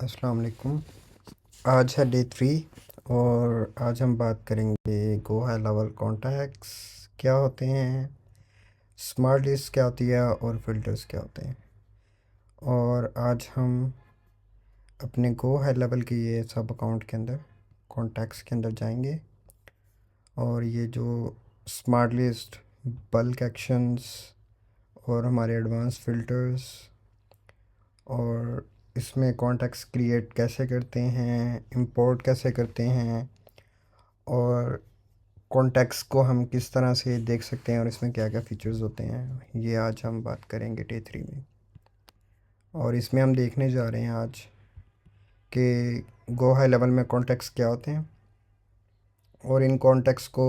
अस्सलाम वालेकुम। आज है डे 3 और आज हम बात करेंगे गो हाई लेवल कॉन्टैक्ट्स क्या होते हैं, स्मार्ट लिस्ट क्या होती है और फिल्टर्स क्या होते हैं। और आज हम अपने गो हाई लेवल के ये सब अकाउंट के अंदर कॉन्टैक्ट्स के अंदर जाएंगे और ये जो स्मार्ट लिस्ट, बल्क एक्शंस और हमारे एडवांस फिल्टर्स और इसमें कॉन्टैक्ट्स क्रिएट कैसे करते हैं, इंपोर्ट कैसे करते हैं और कॉन्टैक्ट्स को हम किस तरह से देख सकते हैं और इसमें क्या क्या फ़ीचर्स होते हैं, ये आज हम बात करेंगे डे 3 में। और इसमें हम देखने जा रहे हैं आज कि गो हाई लेवल में कॉन्टैक्ट्स क्या होते हैं और इन कॉन्टैक्ट्स को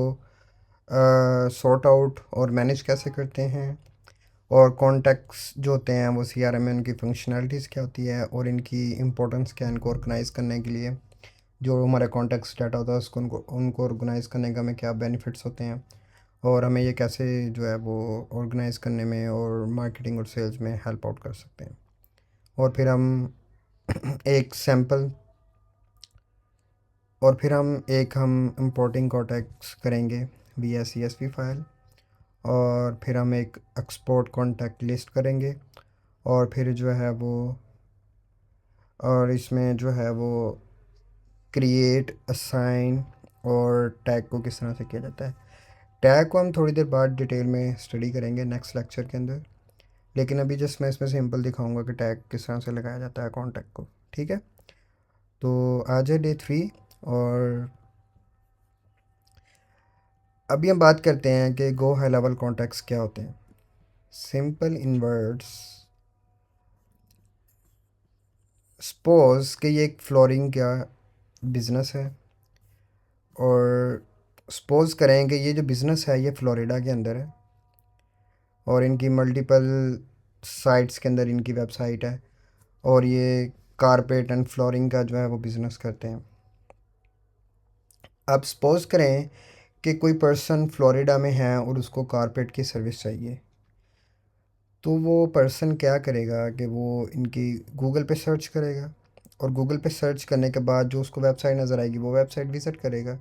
सॉर्ट आउट और मैनेज कैसे करते हैं और कॉन्टैक्ट्स जो होते हैं वो सीआरएम में उनकी फंक्शनैलिटीज़ क्या होती है और इनकी इम्पोर्टेंस क्या है इनको ऑर्गेनाइज़ करने के लिए। जो हमारा कॉन्टैक्ट्स डाटा होता है उसको उनको ऑर्गेनाइज़ करने का हमें क्या बेनिफिट्स होते हैं और हमें ये कैसे जो है वो ऑर्गेनाइज़ करने में और मार्केटिंग और सेल्स में हेल्प आउट कर सकते हैं। और फिर हम एक सैम्पल और फिर हम इंपोर्टिंग कॉन्टैक्ट्स करेंगे via CSV फाइल और फिर हम एक एक्सपोर्ट कॉन्टैक्ट लिस्ट करेंगे और फिर जो है वो और इसमें जो है वो क्रिएट, असाइन और टैग को किस तरह से किया जाता है। टैग को हम थोड़ी देर बाद डिटेल में स्टडी करेंगे नेक्स्ट लेक्चर के अंदर, लेकिन अभी जस्ट मैं इसमें सिंपल दिखाऊंगा कि टैग किस तरह से लगाया जाता है कॉन्टैक्ट को। ठीक है, तो आज है डे 3 और अभी हम बात करते हैं कि गो हाई लेवल कॉन्टैक्ट्स क्या होते हैं। सिंपल इन वर्ड्स, सपोज कि ये एक फ्लोरिंग का बिज़नेस है और सपोज करें कि ये जो बिज़नेस है ये फ्लोरिडा के अंदर है और इनकी मल्टीपल साइट्स के अंदर इनकी वेबसाइट है और ये कारपेट एंड फ्लोरिंग का जो है वो बिज़नेस करते हैं। अब सपोज़ करें कि कोई पर्सन फ्लोरिडा में है और उसको कारपेट की सर्विस चाहिए, तो वो पर्सन क्या करेगा कि वो इनकी गूगल पे सर्च करेगा और गूगल पे सर्च करने के बाद जो उसको वेबसाइट नज़र आएगी वो वेबसाइट विज़िट करेगा।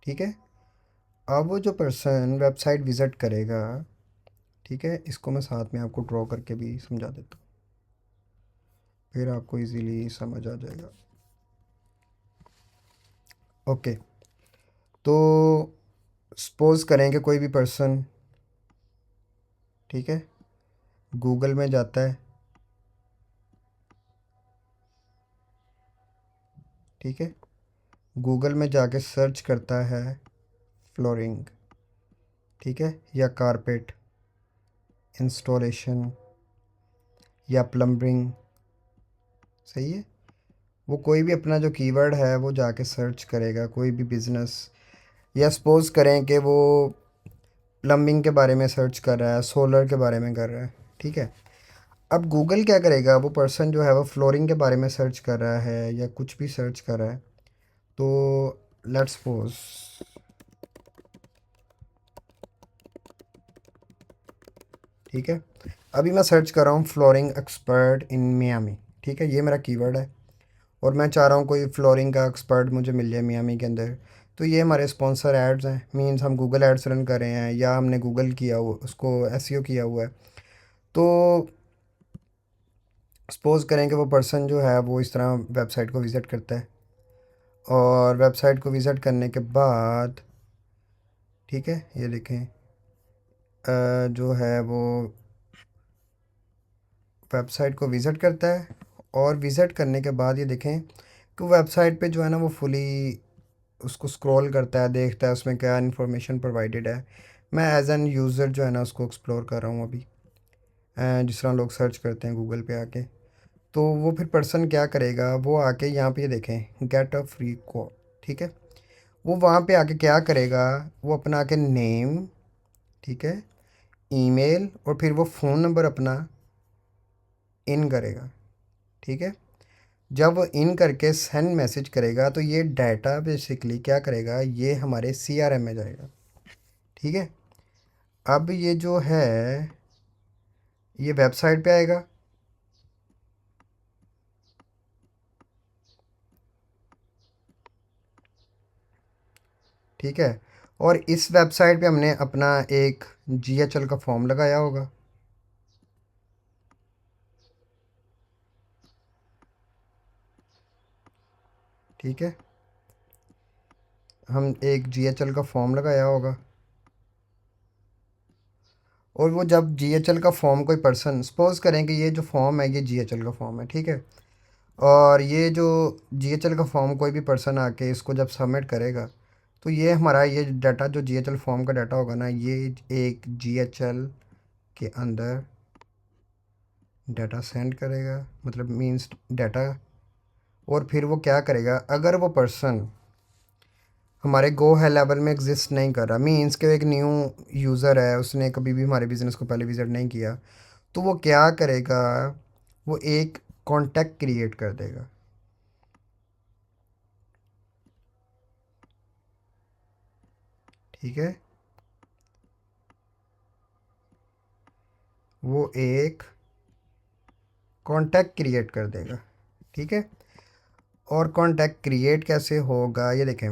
ठीक है, अब वो जो पर्सन वेबसाइट विज़िट करेगा, ठीक है, इसको मैं साथ में आपको ड्रॉ करके भी समझा देता हूँ, फिर आपको इजीली समझ आ जाएगा। ओके, तो सपोज़ करें कि कोई भी पर्सन, ठीक है, गूगल में जाता है, ठीक है, गूगल में जाके सर्च करता है फ्लोरिंग, ठीक है, या कारपेट इंस्टॉलेशन या प्लम्बिंग, सही है। वो कोई भी अपना जो कीवर्ड है वो जाके सर्च करेगा, कोई भी बिज़नेस, या सपोज़ करें कि वो प्लम्बिंग के बारे में सर्च कर रहा है, सोलर के बारे में कर रहा है, ठीक है। अब गूगल क्या करेगा, वो पर्सन जो है वो फ्लोरिंग के बारे में सर्च कर रहा है या कुछ भी सर्च कर रहा है, तो लेट्स सपोज, ठीक है, अभी मैं सर्च कर रहा हूँ फ्लोरिंग एक्सपर्ट इन मियामी, ठीक है, ये मेरा कीवर्ड है और मैं चाह रहा हूँ कोई फ्लोरिंग का एक्सपर्ट मुझे मिल जाए मियामी के अंदर। तो ये हमारे स्पॉन्सर एड्स हैं, मींस हम गूगल एड्स रन कर रहे हैं या हमने गूगल किया हुआ उसको एसईओ किया हुआ है। तो सपोज़ करें कि वो पर्सन जो है वो इस तरह वेबसाइट को विज़िट करता है और वेबसाइट को विज़िट करने के बाद, ठीक है, ये देखें, जो है वो वेबसाइट को विज़िट करता है और विज़िट करने के बाद ये देखें कि वेबसाइट पे जो है ना वो फुली उसको स्क्रॉल करता है, देखता है उसमें क्या इन्फॉर्मेशन प्रोवाइडेड है। मैं एज एन यूज़र जो है ना उसको एक्सप्लोर कर रहा हूँ अभी, जिस तरह लोग सर्च करते हैं गूगल पे आके। तो वो फिर पर्सन क्या करेगा, वो आके यहाँ पे ये देखें गेट अ फ्री कोड, ठीक है, वो वहाँ पे आके क्या करेगा, वो अपना आके नेम, ठीक है, ईमेल और फिर वो फ़ोन नंबर अपना इन करेगा, ठीक है। जब वो इन करके सेंड मैसेज करेगा तो ये डाटा बेसिकली क्या करेगा, ये हमारे सीआरएम में जाएगा, ठीक है। अब ये जो है, ये वेबसाइट पे आएगा, ठीक है। और इस वेबसाइट पे हमने अपना एक जीएचएल का फॉर्म लगाया होगा। ठीक है, हम एक जीएचएल का फॉर्म लगाया होगा। और वो जब जीएचएल का फॉर्म कोई पर्सन, सपोज करें कि ये जो फॉर्म है ये जीएचएल का फॉर्म है, ठीक है। और ये जो जीएचएल का फॉर्म कोई भी पर्सन आके इसको जब सबमिट करेगा, तो ये हमारा ये डाटा जो जीएचएल फॉर्म का डाटा होगा ना, ये एक जीएचएल के अंदर डाटा सेंड करेगा, मतलब मींस डाटा। और फिर वो क्या करेगा, अगर वो पर्सन हमारे गो है लेवल में एग्जिस्ट नहीं कर रहा, मींस के एक न्यू यूज़र है, उसने कभी भी हमारे बिज़नेस को पहले विज़िट नहीं किया, तो वो क्या करेगा, वो एक कॉन्टैक्ट क्रिएट कर देगा। ठीक है, वो एक कॉन्टैक्ट क्रिएट कर देगा। ठीक है। और कॉन्टैक्ट क्रिएट कैसे होगा ये देखें,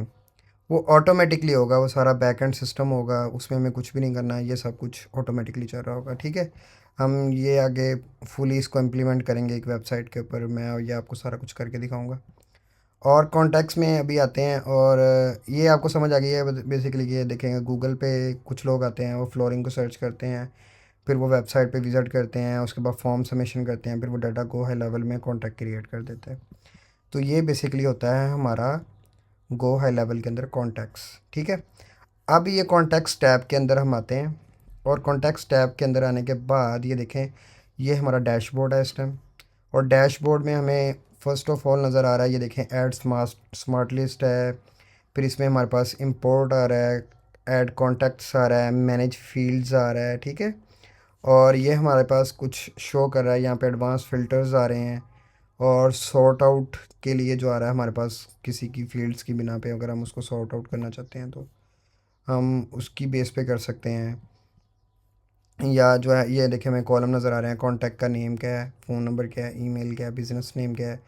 वो ऑटोमेटिकली होगा, वो सारा बैकएंड सिस्टम होगा, उसमें हमें कुछ भी नहीं करना है, ये सब कुछ ऑटोमेटिकली चल रहा होगा। ठीक है। हम ये आगे फुली इसको इम्प्लीमेंट करेंगे एक वेबसाइट के ऊपर, मैं ये आपको सारा कुछ करके दिखाऊंगा। और कॉन्टैक्ट्स में अभी आते हैं, और ये आपको समझ आ गई है बेसिकली। ये देखेंगे गूगल पे कुछ लोग आते हैं, वो फ्लोरिंग को सर्च करते हैं, फिर वो वेबसाइट पे विज़िट करते हैं, उसके बाद फॉर्म सबमिशन करते हैं, फिर वो डाटा गो हाई लेवल में कॉन्टैक्ट क्रिएट कर देते हैं। तो ये बेसिकली होता है हमारा गो हाई लेवल के अंदर कॉन्टैक्ट्स। ठीक है। अब ये कॉन्टैक्ट्स टैब के अंदर हम आते हैं, और कॉन्टैक्ट्स टैब के अंदर आने के बाद ये देखें, ये हमारा डैशबोर्ड है इस टाइम। और डैशबोर्ड में हमें फ़र्स्ट ऑफ ऑल नज़र आ रहा है, ये देखें ऐड स्मार्ट लिस्ट है, फिर इसमें हमारे पास इंपोर्ट आ रहा है, ऐड कॉन्टैक्ट्स आ रहा है, मैनेज फील्ड्स आ रहा है। ठीक है। और ये हमारे पास कुछ शो कर रहा है, यहाँ पे एडवांस फ़िल्टर्स आ रहे हैं, और सॉर्ट आउट के लिए जो आ रहा है हमारे पास, किसी की फील्ड्स की बिना पे अगर हम उसको सॉर्ट आउट करना चाहते हैं तो हम उसकी बेस पे कर सकते हैं। या जो है ये देखिए हमें कॉलम नज़र आ रहे हैं, कॉन्टैक्ट का नेम क्या है, फ़ोन नंबर क्या है, ईमेल क्या है, बिज़नेस नेम क्या है,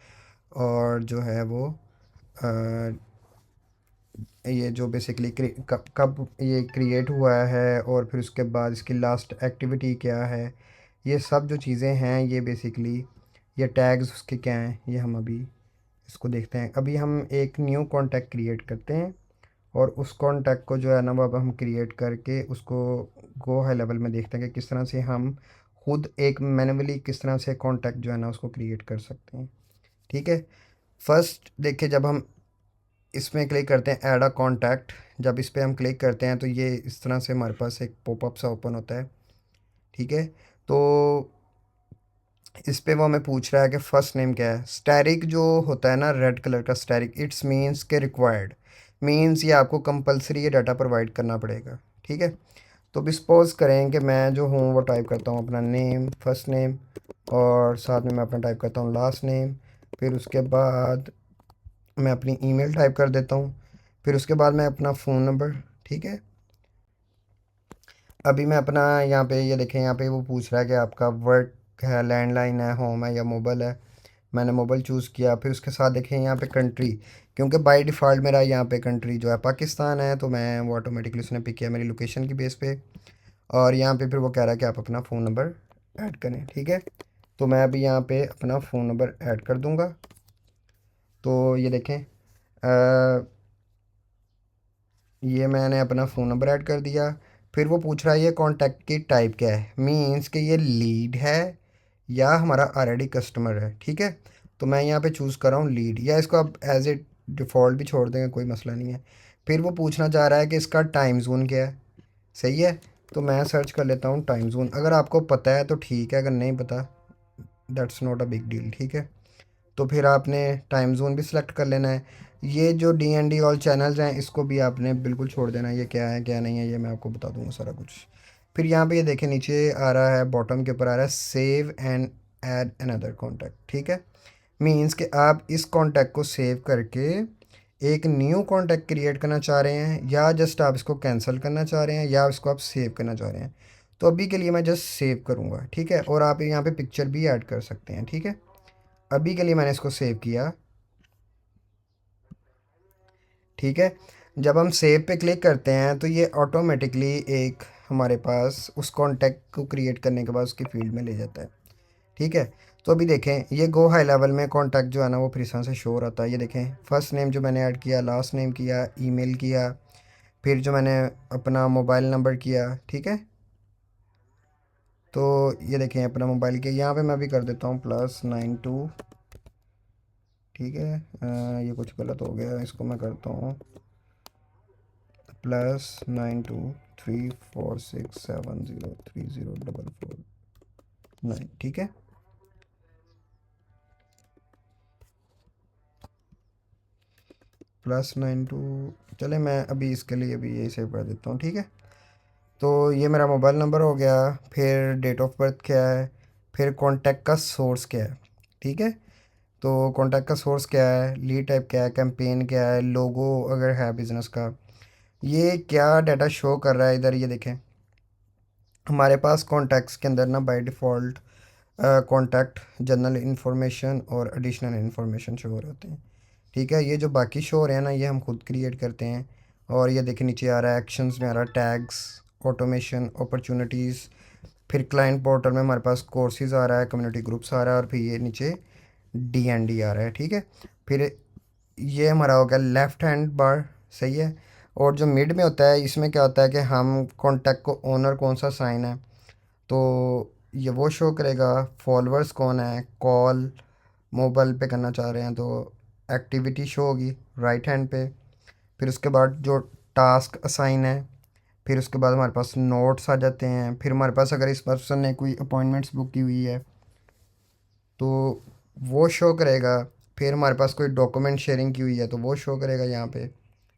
और जो है वो ये जो बेसिकली कब कब ये क्रिएट हुआ है, और फिर उसके बाद इसकी लास्ट एक्टिविटी क्या है, ये सब जो चीज़ें हैं ये बेसिकली, ये टैग्स उसके क्या हैं, ये हम अभी इसको देखते हैं। अभी हम एक न्यू कॉन्टैक्ट क्रिएट करते हैं, और उस कॉन्टैक्ट को जो है ना वो अब हम क्रिएट करके उसको गो हाई लेवल में देखते हैं कि किस तरह से हम खुद एक मैनुअली किस तरह से कॉन्टैक्ट जो है ना उसको क्रिएट कर सकते हैं। ठीक है। फर्स्ट देखिए, जब हम इसमें क्लिक करते हैं ऐड अ कॉन्टैक्ट, जब इस पर हम क्लिक करते हैं तो ये इस तरह से हमारे पास एक पॉपअप सा ओपन होता है। ठीक है। तो इस पे वो हमें पूछ रहा है कि फ़र्स्ट नेम क्या है। स्टैरिक जो होता है ना, रेड कलर का स्टैरिक, इट्स मीन्स के रिक्वायर्ड, मीन्स ये आपको कंपलसरी ये डाटा प्रोवाइड करना पड़ेगा। ठीक है। तो भी सपोज करें कि मैं जो हूँ वो टाइप करता हूँ अपना नेम, फर्स्ट नेम, और साथ में मैं अपना टाइप करता हूँ लास्ट नेम, फिर उसके बाद मैं अपनी ईमेल टाइप कर देता हूँ, फिर उसके बाद मैं अपना फ़ोन नंबर। ठीक है। अभी मैं अपना यहाँ पे ये देखें, यहाँ पे वो पूछ रहा है कि आपका वर्क है, लैंडलाइन है, होम है या मोबाइल है। मैंने मोबाइल चूज़ किया। फिर उसके साथ देखें यहाँ पे कंट्री, क्योंकि बाय डिफ़ॉल्ट मेरा यहाँ पे कंट्री जो है पाकिस्तान है, तो मैं वो ऑटोमेटिकली उसने पिक किया मेरी लोकेशन की बेस पे। और यहाँ पे फिर वो कह रहा है कि आप अपना फ़ोन नंबर ऐड करें। ठीक है। तो मैं अभी यहाँ पे अपना फ़ोन नंबर ऐड कर दूँगा। तो ये देखें, ये मैंने अपना फ़ोन नंबर ऐड कर दिया। फिर वो पूछ रहा है ये कॉन्टैक्ट की टाइप क्या है, मीन्स कि ये लीड है या हमारा ऑलरेडी कस्टमर है। ठीक है। तो मैं यहाँ पे चूज़ कर रहा हूँ लीड, या इसको आप एज ए डिफ़ॉल्ट भी छोड़ देंगे, कोई मसला नहीं है। फिर वो पूछना चाह रहा है कि इसका टाइम जोन क्या है। सही है। तो मैं सर्च कर लेता हूँ टाइम जोन, अगर आपको पता है तो ठीक है, अगर नहीं पता that's not a big deal. ठीक है। तो फिर आपने टाइम जोन भी सिलेक्ट कर लेना है। ये जो D N D all channels हैं इसको भी आपने बिल्कुल छोड़ देना है, ये क्या है क्या नहीं है ये मैं आपको बता दूंगा सारा कुछ। फिर यहाँ पे ये देखें नीचे आ रहा है, बॉटम के ऊपर आ रहा है save and add another contact. ठीक है। मीन्स कि आप इस कॉन्टैक्ट को सेव करके एक न्यू कॉन्टैक्ट क्रिएट करना चाह रहे हैं, या जस्ट आप इसको कैंसिल करना चाह रहे हैं, या इसको आप सेव करना चाह रहे हैं। तो अभी के लिए मैं जस्ट सेव करूँगा। ठीक है। और आप यहाँ पे पिक्चर भी ऐड कर सकते हैं। ठीक है। अभी के लिए मैंने इसको सेव किया। ठीक है। जब हम सेव पे क्लिक करते हैं तो ये ऑटोमेटिकली एक हमारे पास उस कॉन्टैक्ट को क्रिएट करने के बाद उसकी फील्ड में ले जाता है। ठीक है। तो अभी देखें ये गो हाई लेवल में कॉन्टैक्ट जो है ना वो फिर से शो हो रहा था। ये देखें फर्स्ट नेम जो मैंने ऐड किया, लास्ट नेम किया, ईमेल किया, फिर जो मैंने अपना मोबाइल नंबर किया। ठीक है। तो ये देखें अपना मोबाइल के यहाँ पे मैं भी कर देता हूँ +92। ठीक है। ये कुछ गलत हो गया, इसको मैं करता हूँ +923467030449। ठीक है। +92। चले मैं अभी इसके लिए भी यही सेव कर देता हूँ। ठीक है। तो ये मेरा मोबाइल नंबर हो गया, फिर डेट ऑफ बर्थ क्या है, फिर कॉन्टैक्ट का सोर्स क्या है। ठीक है। तो कॉन्टैक्ट का सोर्स क्या है, लीड टाइप क्या है, कैंपेन क्या है, लोगो अगर है बिज़नेस का, ये क्या डाटा शो कर रहा है इधर। ये देखें हमारे पास कॉन्टैक्ट्स के अंदर ना by default contact, general information और एडिशनल इन्फॉर्मेशन शो हो रहे होते हैं। ठीक है। ये जो बाकी शो हो रहे हैं ना ये हम खुद क्रिएट करते हैं। और ये देखिए नीचे आ रहा है एक्शंस में आ रहा है टैग्स, ऑटोमेशन, अपॉर्चुनिटीज़, फिर क्लाइंट पोर्टल में हमारे पास कोर्सेज आ रहा है, कम्युनिटी ग्रुप्स आ रहा है, और फिर ये नीचे DND आ रहा है। ठीक है। फिर ये हमारा हो गया लेफ़्ट हैंड बार। सही है। और जो मिड में होता है इसमें क्या होता है कि हम कॉन्टैक्ट को ओनर कौन सा साइन है तो ये वो शो करेगा, फॉलोअर्स कौन है, कॉल मोबाइल पे करना चाह रहे हैं तो एक्टिविटी शो होगी राइट हैंड पे। फिर उसके बाद जो टास्क असाइन है, फिर उसके बाद हमारे पास नोट्स आ जाते हैं। फिर हमारे पास अगर इस पर्सन ने कोई अपॉइंटमेंट्स बुक की हुई है तो वो शो करेगा। फिर हमारे पास कोई डॉक्यूमेंट शेयरिंग की हुई है तो वो शो करेगा यहाँ पे।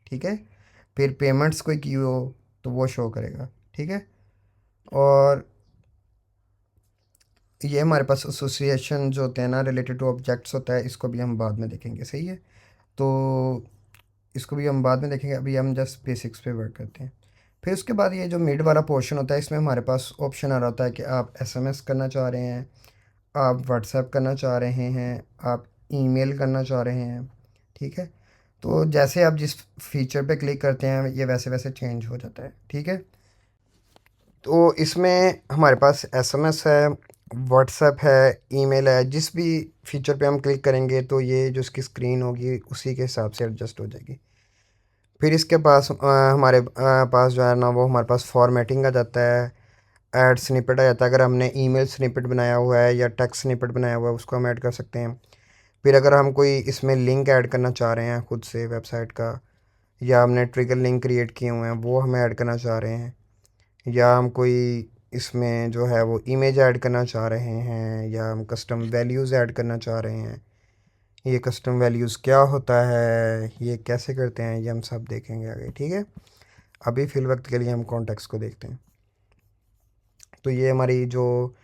ठीक है। फिर पेमेंट्स कोई की हो तो वो शो करेगा। ठीक है। और ये हमारे पास एसोसिएशन जो होते हैं ना रिलेटेड टू ऑब्जेक्ट्स होता है, इसको भी हम बाद में देखेंगे। सही है। तो इसको भी हम बाद में देखेंगे, अभी हम जस्ट बेसिक्स पे वर्क करते हैं। फिर उसके बाद ये जो मिड वाला पोर्शन होता है इसमें हमारे पास ऑप्शन आ रहा होता है कि आप SMS करना चाह रहे हैं, आप व्हाट्सएप करना चाह रहे हैं, आप ईमेल करना चाह रहे हैं। ठीक है। तो जैसे आप जिस फीचर पे क्लिक करते हैं ये वैसे वैसे चेंज हो जाता है। ठीक है। तो इसमें हमारे पास SMS है, व्हाट्सएप है, ईमेल है। जिस भी फीचर पे हम क्लिक करेंगे तो ये जो इसकी स्क्रीन होगी उसी के हिसाब से एडजस्ट हो जाएगी। फिर इसके पास हमारे पास जो है ना वो हमारे पास फॉर्मेटिंग आ जाता है, ऐड स्निपेट आ जाता है। अगर हमने ईमेल स्निपेट बनाया हुआ है या टेक्स्ट स्निपेट बनाया हुआ है उसको हम ऐड कर सकते हैं। फिर अगर हम कोई इसमें लिंक ऐड करना चाह रहे हैं खुद से वेबसाइट का, या हमने ट्रिगर लिंक क्रिएट किए हुए हैं वो हम ऐड करना चाह रहे हैं, या हम कोई इसमें जो है वो इमेज ऐड करना चाह रहे हैं, या हम कस्टम वैल्यूज़ ऐड करना चाह रहे हैं। ये कस्टम वैल्यूज़ क्या होता है, ये कैसे करते हैं, ये हम सब देखेंगे आगे। ठीक है। अभी फ़िल वक्त के लिए हम कॉन्टेक्स्ट को देखते हैं। तो ये हमारी जो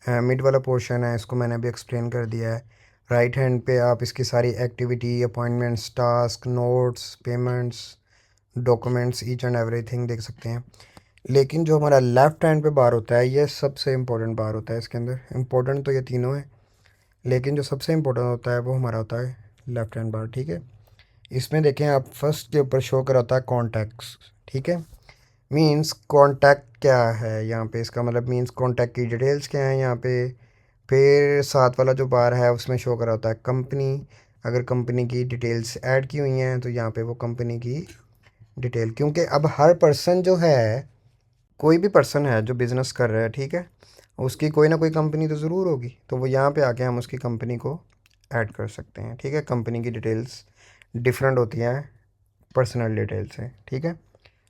मिड वाला पोर्शन है इसको मैंने अभी एक्सप्लेन कर दिया है। राइट हैंड पे आप इसकी सारी activity, appointments, task, notes, payments, documents, each and everything देख सकते हैं। लेकिन जो हमारा लेफ़्ट हैंड पे बार होता है ये सबसे इम्पोर्टेंट बार होता है। इसके अंदर इम्पोर्टेंट तो ये तीनों है लेकिन जो सबसे इम्पोर्टेंट होता है वो हमारा होता है लेफ़्ट हैंड बार। ठीक है। इसमें देखें आप फर्स्ट के ऊपर शो कर होता है कॉन्टैक्ट्स। ठीक है। मींस कॉन्टैक्ट क्या है यहाँ पे, इसका मतलब मींस कॉन्टैक्ट की डिटेल्स क्या है यहाँ पे। फिर साथ वाला जो बार है उसमें शो कर होता है कंपनी। अगर कंपनी की डिटेल्स ऐड की हुई हैं तो यहाँ पे वो कंपनी की डिटेल, क्योंकि अब हर पर्सन जो है, कोई भी पर्सन है जो बिज़नेस कर रहा है, ठीक है, उसकी कोई ना कोई कंपनी तो ज़रूर होगी। तो वो यहाँ पे आके हम उसकी कंपनी को ऐड कर सकते हैं। ठीक है। कंपनी की डिटेल्स डिफरेंट होती हैं पर्सनल डिटेल से। ठीक है।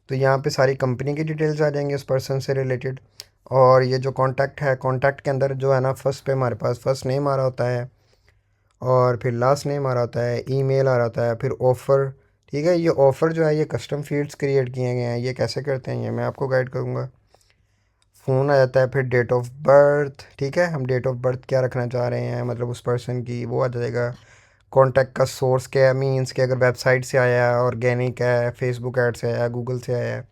तो यहाँ पे सारी कंपनी की डिटेल्स आ जाएंगे उस पर्सन से रिलेटेड। और ये जो कॉन्टैक्ट है, कॉन्टैक्ट के अंदर जो है ना फर्स्ट पे हमारे पास फर्स्ट नेम आ रहा होता है, और फिर लास्ट नेम आ रहा होता है, ईमेल आ रहा होता है, फिर ऑफ़र। ठीक है। ये ऑफ़र जो है ये कस्टम फील्ड्स क्रिएट किए गए हैं, ये कैसे करते हैं ये मैं आपको गाइड करूँगा। फ़ोन आ जाता है, फिर डेट ऑफ बर्थ। ठीक है। हम डेट ऑफ बर्थ क्या रखना चाह रहे हैं मतलब उस पर्सन की, वो आ जाएगा। कॉन्टैक्ट का सोर्स क्या है, मीन्स कि अगर वेबसाइट से आया है, ऑर्गेनिक है, फेसबुक ऐड से आया है, गूगल से आया है,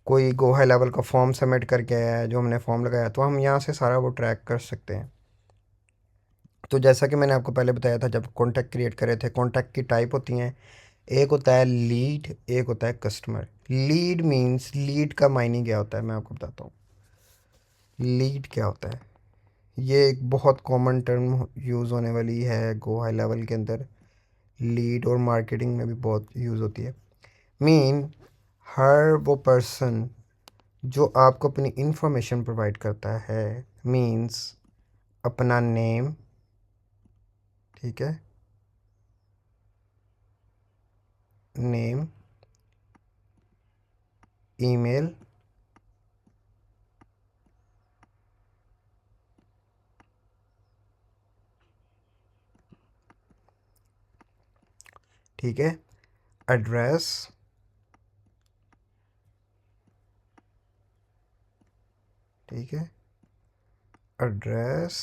कोई गो हाई लेवल का फॉर्म सबमिट करके आया है जो हमने फॉर्म लगाया, तो हम यहाँ से सारा वो ट्रैक कर सकते हैं। तो जैसा कि मैंने आपको पहले बताया था जब कॉन्टैक्ट क्रिएट करे थे, कॉन्टैक्ट की टाइप होती हैं एक होता है लीड, एक होता है कस्टमर। लीड मीन्स, लीड का मायने क्या होता है मैं आपको बताता हूँ। लीड क्या होता है, ये एक बहुत कॉमन टर्म यूज़ होने वाली है गो हाई लेवल के अंदर। लीड और मार्केटिंग में भी बहुत यूज़ होती है। मीन, हर वो पर्सन जो आपको अपनी इंफॉर्मेशन प्रोवाइड करता है, मीन्स अपना नेम, ठीक है, नेम, ईमेल, ठीक है, एड्रेस, ठीक है, एड्रेस,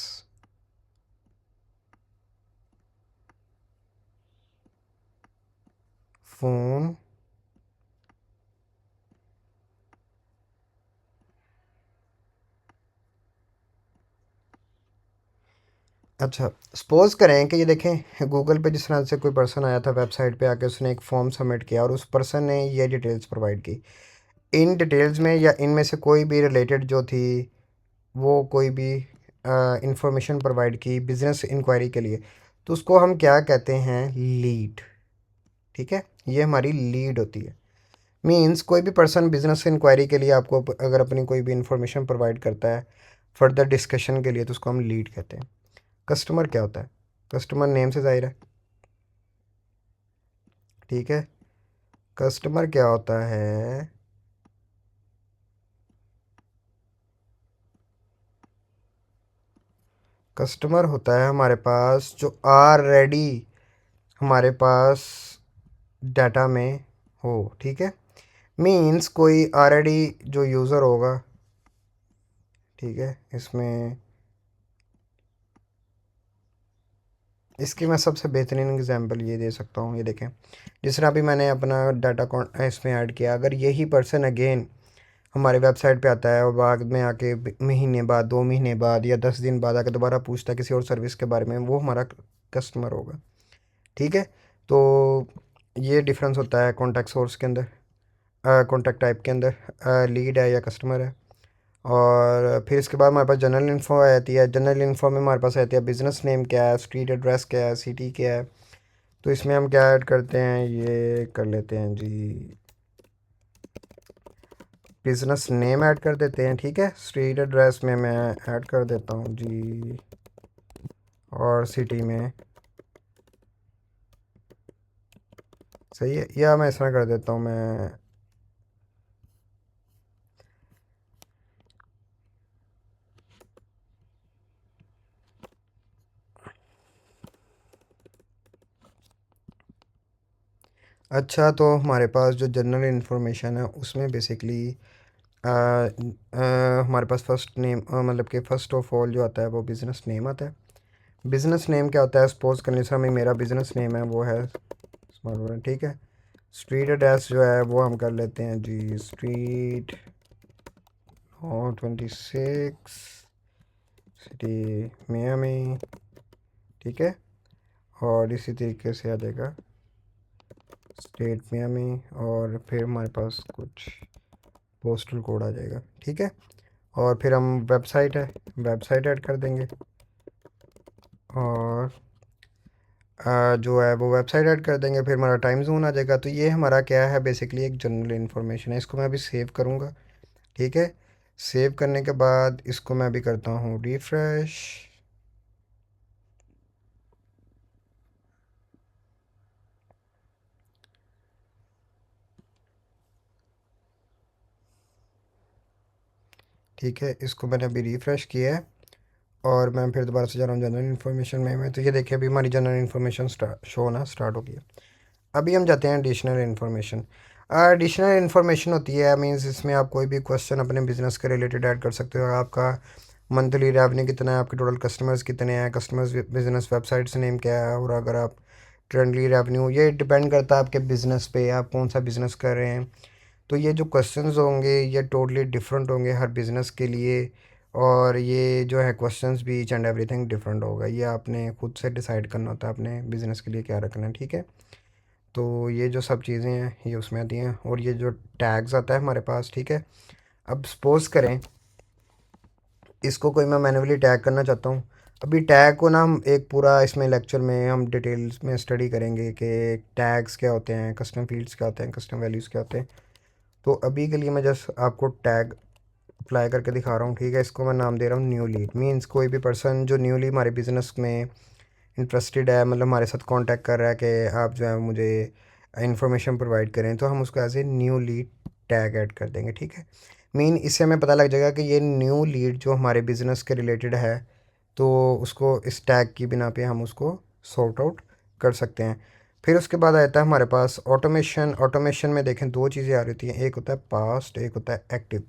फ़ोन, अच्छा सपोज़ करें कि ये देखें गूगल पे जिस तरह से कोई पर्सन आया था वेबसाइट पे आके, उसने एक फॉर्म सबमिट किया और उस पर्सन ने ये डिटेल्स प्रोवाइड की। इन डिटेल्स में या इनमें से कोई भी रिलेटेड जो थी, वो कोई भी इंफॉर्मेशन प्रोवाइड की बिज़नेस इंक्वायरी के लिए, तो उसको हम क्या कहते हैं, लीड। ठीक है, ये हमारी लीड होती है। मींस कोई भी पर्सन बिज़नेस इंक्वायरी के लिए आपको अगर अपनी कोई भी इंफॉर्मेशन प्रोवाइड करता है फर्दर डिस्कशन के लिए, तो उसको हम लीड कहते हैं। कस्टमर क्या होता है, कस्टमर नेम से ज़ाहिर है, ठीक है। कस्टमर क्या होता है, कस्टमर होता है हमारे पास जो ऑलरेडी हमारे पास डाटा में हो, ठीक है। मींस कोई ऑलरेडी जो यूज़र होगा, ठीक है, इसमें इसकी मैं सबसे बेहतरीन एग्जांपल ये दे सकता हूँ। ये देखें, जिस तरह अभी मैंने अपना डाटा इसमें ऐड किया, अगर यही पर्सन अगेन हमारे वेबसाइट पे आता है और बाद में आके महीने बाद, 2 महीने बाद या 10 दिन बाद आके दोबारा पूछता है किसी और सर्विस के बारे में, वो हमारा कस्टमर होगा, ठीक है। तो ये डिफरेंस होता है कॉन्टैक्ट सोर्स के अंदर, कॉन्टैक्ट टाइप के अंदर, लीड है या कस्टमर है। और फिर इसके बाद हमारे पास जनरल इन्फो आती है। जनरल इन्फो में हमारे पास आती है बिज़नेस नेम क्या है, स्ट्रीट एड्रेस क्या है, सिटी क्या है। तो इसमें हम क्या ऐड करते हैं, ये कर लेते हैं जी, बिज़नेस नेम ऐड कर देते हैं, ठीक है। स्ट्रीट एड्रेस में मैं ऐड कर देता हूँ जी, और सिटी में, सही है, या मैं इस तरह कर देता हूँ मैं, अच्छा तो हमारे पास जो जनरल इन्फॉर्मेशन है उसमें बेसिकली हमारे पास फर्स्ट नेम, मतलब कि फ़र्स्ट ऑफ ऑल जो आता है वो बिज़नेस नेम आता है। बिज़नेस नेम क्या होता है, सपोज करने से हमें, मेरा बिज़नेस नेम है वो है स्मॉल वर्ल्ड, ठीक है। स्ट्रीट एड्रेस जो है वो हम कर लेते हैं जी, स्ट्रीट 26 सिटी मियामी, ठीक है। और इसी तरीके से आ जाएगा स्टेट मियामी, और फिर हमारे पास कुछ पोस्टल कोड आ जाएगा, ठीक है। और फिर हम वेबसाइट है, वेबसाइट ऐड कर देंगे, और जो है वो वेबसाइट ऐड कर देंगे, फिर हमारा टाइम जोन आ जाएगा। तो ये हमारा क्या है, बेसिकली एक जनरल इन्फॉर्मेशन है। इसको मैं अभी सेव करूँगा, ठीक है। सेव करने के बाद इसको मैं अभी करता हूँ रिफ्रेश, ठीक है। इसको मैंने अभी रिफ्रेश किया है और मैं फिर दोबारा से जा रहा हूँ जनरल इन्फॉर्मेशन में। तो ये देखिए अभी हमारी जनरल इन्फॉर्मेशन शो होना स्टार्ट हो गई है। अभी हम जाते हैं एडिशनल इन्फॉर्मेशन। एडिशनल इन्फॉर्मेशन होती है, मीन्स इसमें आप कोई भी क्वेश्चन अपने बिजनेस के रिलेटेड ऐड कर सकते हो। आपका मंथली रेवेन्यू कितना है, आपके टोटल कस्टमर्स कितने हैं, कस्टमर्स बिजनेस वेबसाइट से नेम क्या है, और अगर आप ट्रेंडली रेवेन्यू, ये डिपेंड करता है आपके बिज़नेस पे, आप कौन सा बिज़नेस कर रहे हैं। तो ये जो क्वेश्चंस होंगे ये टोटली डिफरेंट होंगे हर बिज़नेस के लिए, और ये जो है क्वेश्चंस भी ईच एंड एवरीथिंग डिफरेंट होगा। ये आपने खुद से डिसाइड करना होता है अपने बिज़नेस के लिए क्या रखना है, ठीक है। तो ये जो सब चीज़ें हैं ये उसमें आती हैं, और ये जो टैग्स आता है हमारे पास, ठीक है। अब सपोज़ करें इसको कोई मैं मैन्युअली टैग करना चाहता हूँ। अभी टैग को ना हम एक पूरा इसमें लेक्चर में हम डिटेल्स में स्टडी करेंगे कि टैग्स क्या होते हैं, कस्टम फील्ड्स क्या होते हैं, कस्टम वैल्यूज़ क्या होते हैं। तो अभी के लिए मैं जस्ट आपको टैग अप्लाई करके दिखा रहा हूँ, ठीक है। इसको मैं नाम दे रहा हूँ न्यू लीड। मीन्स कोई भी पर्सन जो न्यूली हमारे बिज़नेस में इंटरेस्टेड है, मतलब हमारे साथ कांटेक्ट कर रहा है कि आप जो है मुझे इन्फॉर्मेशन प्रोवाइड करें, तो हम उसको as a new lead tag add कर देंगे, ठीक है। इससे हमें पता लग जाएगा कि ये न्यू लीड जो हमारे बिज़नेस के रिलेटेड है, तो उसको इस टैग की बिना पे हम उसको सॉर्ट आउट कर सकते हैं। फिर उसके बाद आता है हमारे पास ऑटोमेशन। ऑटोमेशन में देखें दो चीज़ें आ रही होती हैं, एक होता है पास्ट, एक होता है एक्टिव।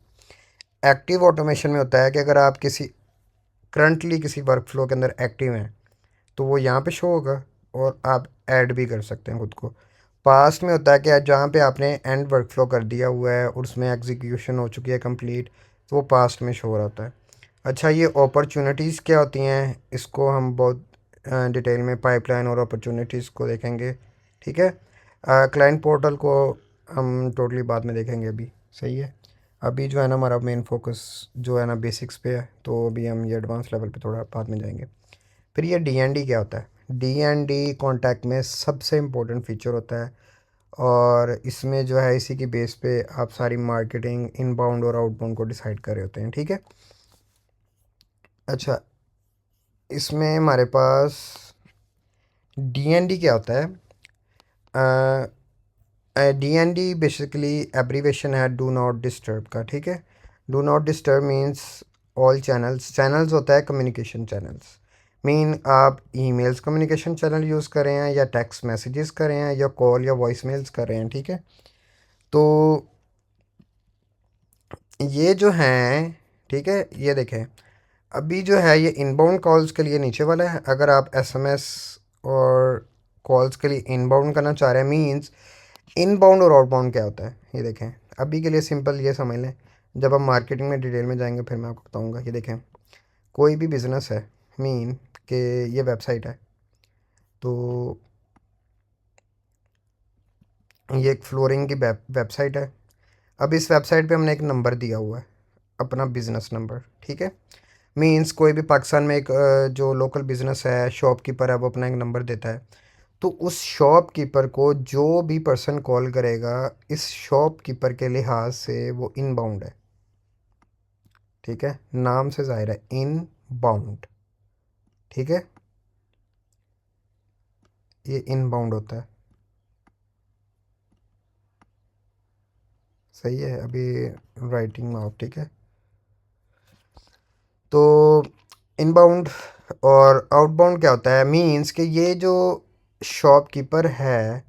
एक्टिव ऑटोमेशन में होता है कि अगर आप किसी करंटली किसी वर्क फ्लो के अंदर एक्टिव हैं तो वो यहाँ पे शो होगा, और आप ऐड भी कर सकते हैं खुद को। पास्ट में होता है कि जहाँ पे आपने एंड वर्क फ्लो कर दिया हुआ है और उसमें एग्जीक्यूशन हो चुकी है कंप्लीट, तो वो पास्ट में शो हो रहा होता है। अच्छा, ये अपॉर्चुनिटीज़ क्या होती हैं, इसको हम बहुत डिटेल में पाइपलाइन और अपॉर्चुनिटीज़ को देखेंगे, ठीक है। क्लाइंट पोर्टल को हम टोटली बाद में देखेंगे अभी, सही है। अभी जो है ना हमारा मेन फोकस जो है ना बेसिक्स पे है, तो अभी हम ये एडवांस लेवल पे थोड़ा बाद में जाएंगे। फिर ये डीएनडी क्या होता है। डीएनडी कॉन्टैक्ट में सबसे इम्पोर्टेंट फीचर होता है, और इसमें जो है इसी की बेस पे आप सारी मार्केटिंग इनबाउंड और आउटबाउंड को डिसाइड कर रहे होते हैं, ठीक है। अच्छा, इसमें हमारे पास डीएनडी क्या होता है। डीएनडी बेसिकली एब्रीवेशन है डू नॉट डिस्टर्ब का, ठीक है। Do not disturb means all channels. Channels होता है कम्युनिकेशन चैनल्स। आप ईमेल्स कम्युनिकेशन चैनल यूज़ कर रहे हैं, या टेक्स्ट मैसेजेस कर रहे हैं, या कॉल या वॉइस मेल्स कर रहे हैं, ठीक है। तो ये जो हैं, ठीक है, ये देखें अभी जो है ये इनबाउंड कॉल्स के लिए नीचे वाला है। अगर आप एसएमएस और कॉल्स के लिए इनबाउंड करना चाह रहे हैं, मीन्स इनबाउंड और आउटबाउंड क्या होता है ये देखें। अभी के लिए सिंपल ये समझ लें, जब हम मार्केटिंग में डिटेल में जाएंगे फिर मैं आपको बताऊंगा। ये देखें कोई भी बिज़नेस है, कि ये वेबसाइट है, तो ये एक फ्लोरिंग की वेबसाइट है। अब इस वेबसाइट पे हमने एक नंबर दिया हुआ है, अपना बिज़नेस नंबर, ठीक है। कोई भी पाकिस्तान में एक जो लोकल बिज़नेस है, शॉपकीपर है, वो अपना एक नंबर देता है। तो उस शॉपकीपर को जो भी पर्सन कॉल करेगा, इस शॉपकीपर के लिहाज से वो इनबाउंड है, ठीक है। नाम से ज़ाहिर है इनबाउंड, ठीक है। ये इनबाउंड होता है, सही है। अभी राइटिंग में आप, ठीक है। तो इनबाउंड और आउटबाउंड क्या होता है, कि ये जो शॉपकीपर है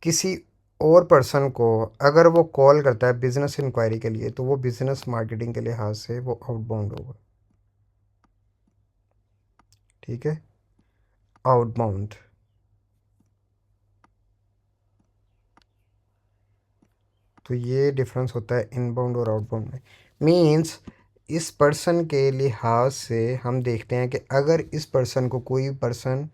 किसी और पर्सन को अगर वो कॉल करता है बिज़नेस इंक्वायरी के लिए, तो वो बिज़नेस मार्केटिंग के लिहाज से वो आउटबाउंड होगा, ठीक है। आउटबाउंड, तो ये डिफरेंस होता है इनबाउंड और आउटबाउंड में। मींस इस पर्सन के लिहाज से हम देखते हैं कि अगर इस पर्सन को कोई पर्सन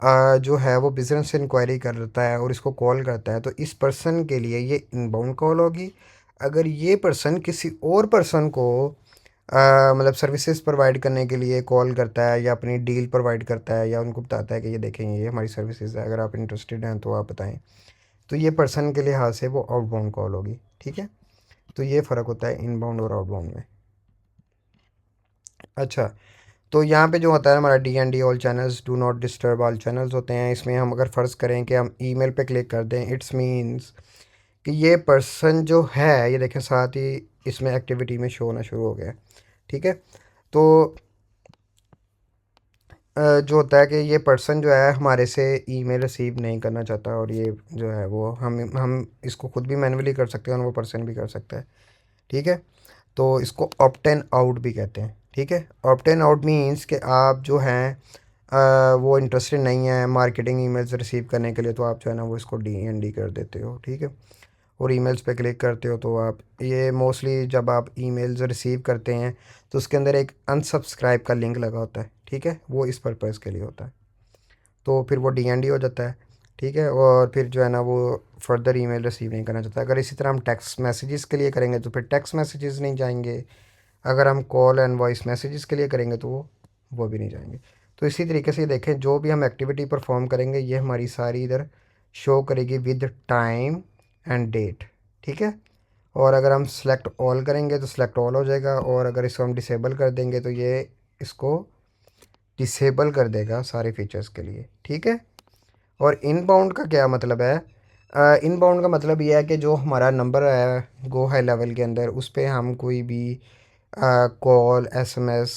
जो है वो बिज़नेस इंक्वायरी करता है और इसको कॉल करता है, तो इस पर्सन के लिए ये इनबाउंड कॉल होगी। अगर ये पर्सन किसी और पर्सन को मतलब सर्विसेज प्रोवाइड करने के लिए कॉल करता है, या अपनी डील प्रोवाइड करता है, या उनको बताता है कि ये देखें ये हमारी सर्विसेज है, अगर आप इंटरेस्टेड हैं तो आप बताएं, तो ये पर्सन के लिहाज से वो आउटबाउंड कॉल होगी, ठीक है। तो ये फ़र्क होता है इनबाउंड और आउटबाउंड में। अच्छा, तो यहाँ पे जो होता है हमारा DND all channels, do not disturb all channels होते हैं। इसमें हम अगर फ़र्ज़ करें कि हम ईमेल पे क्लिक कर दें, इट्स मीन्स कि ये पर्सन जो है, ये देखें साथ ही इसमें एक्टिविटी में शो होना शुरू हो गया है, ठीक है। तो जो होता है कि ये पर्सन जो है हमारे से ईमेल रिसीव नहीं करना चाहता, और ये जो है वो हम इसको खुद भी मैन्युअली कर सकते हैं और वो पर्सन भी कर सकता है, ठीक है। तो इसको ऑप्टेन आउट भी कहते हैं, ठीक है। ऑप्टेन आउट मीन्स कि आप जो हैं वो इंटरेस्टेड नहीं है मार्केटिंग ईमेल्स रिसीव करने के लिए, तो आप जो है ना वो इसको डीएनडी कर देते हो, ठीक है। और ईमेल्स पे क्लिक करते हो, तो आप ये मोस्टली जब आप ईमेल्स रिसीव करते हैं तो उसके अंदर एक अनसब्सक्राइब का लिंक लगा होता है, ठीक है, वो इस पर्पज़ के लिए होता है। तो फिर वो डीएनडी हो जाता है। ठीक है, और फिर जो है ना वो फर्दर ईमेल रिसीव नहीं करना चाहता। अगर इसी तरह हम टेक्स्ट मैसेजेस के लिए करेंगे तो फिर टेक्स्ट मैसेजेस नहीं जाएंगे। अगर हम कॉल एंड वॉइस मैसेजेस के लिए करेंगे तो वो भी नहीं जाएंगे। तो इसी तरीके से देखें, जो भी हम एक्टिविटी परफॉर्म करेंगे ये हमारी सारी इधर शो करेगी विद टाइम एंड डेट। ठीक है, और अगर हम सेलेक्ट ऑल करेंगे तो सेलेक्ट ऑल हो जाएगा, और अगर इसको हम डिसेबल कर देंगे तो ये इसको डिसेबल कर देगा सारे फीचर्स के लिए। ठीक है, और इनबाउंड का क्या मतलब है? इनबाउंड का मतलब ये है कि जो हमारा नंबर है गो हाई लेवल के अंदर, उस पर हम कोई भी कॉल एसएमएस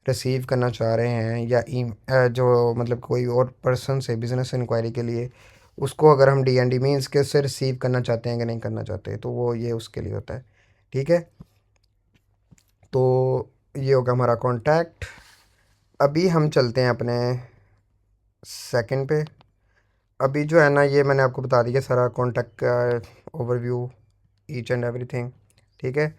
रिसीव करना चाह रहे हैं, या जो मतलब कोई और पर्सन से बिज़नेस इंक्वायरी के लिए, उसको अगर हम डीएनडी मीन्स के उससे रिसीव करना चाहते हैं कि नहीं करना चाहते, तो वो ये उसके लिए होता है। ठीक है, तो ये होगा हमारा कॉन्टैक्ट। अभी हम चलते हैं अपने सेकंड पे। अभी जो है ना ये मैंने आपको बता दिया सारा कॉन्टैक्ट का ओवरव्यू, ईच एंड एवरीथिंग। ठीक है,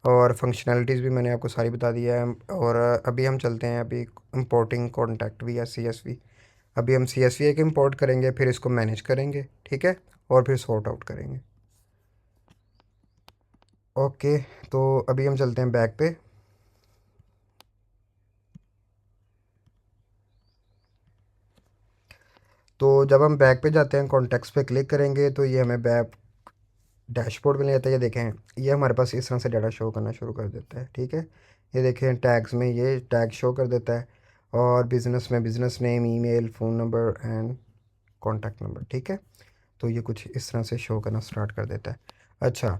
और फंक्शनैलिटीज़ भी मैंने आपको सारी बता दिया है। और अभी हम चलते हैं अभी इंपोर्टिंग कॉन्टैक्ट भी या CSV। अभी हम CSV एक इंपोर्ट करेंगे, फिर इसको मैनेज करेंगे। ठीक है, और फिर सॉर्ट आउट करेंगे। ओके, तो अभी हम चलते हैं बैक पे। तो जब हम बैक पे जाते हैं कॉन्टैक्ट्स पे क्लिक करेंगे तो ये हमें बैक डैशबोर्ड में ले जाता है। ये देखें, ये हमारे पास इस तरह से डाटा शो करना शुरू कर देता है। ठीक है, ये देखें टैग्स में ये टैग शो कर देता है, और बिज़नेस में business name, email, phone number and contact number. ठीक है, तो ये कुछ इस तरह से शो करना स्टार्ट कर देता है। अच्छा,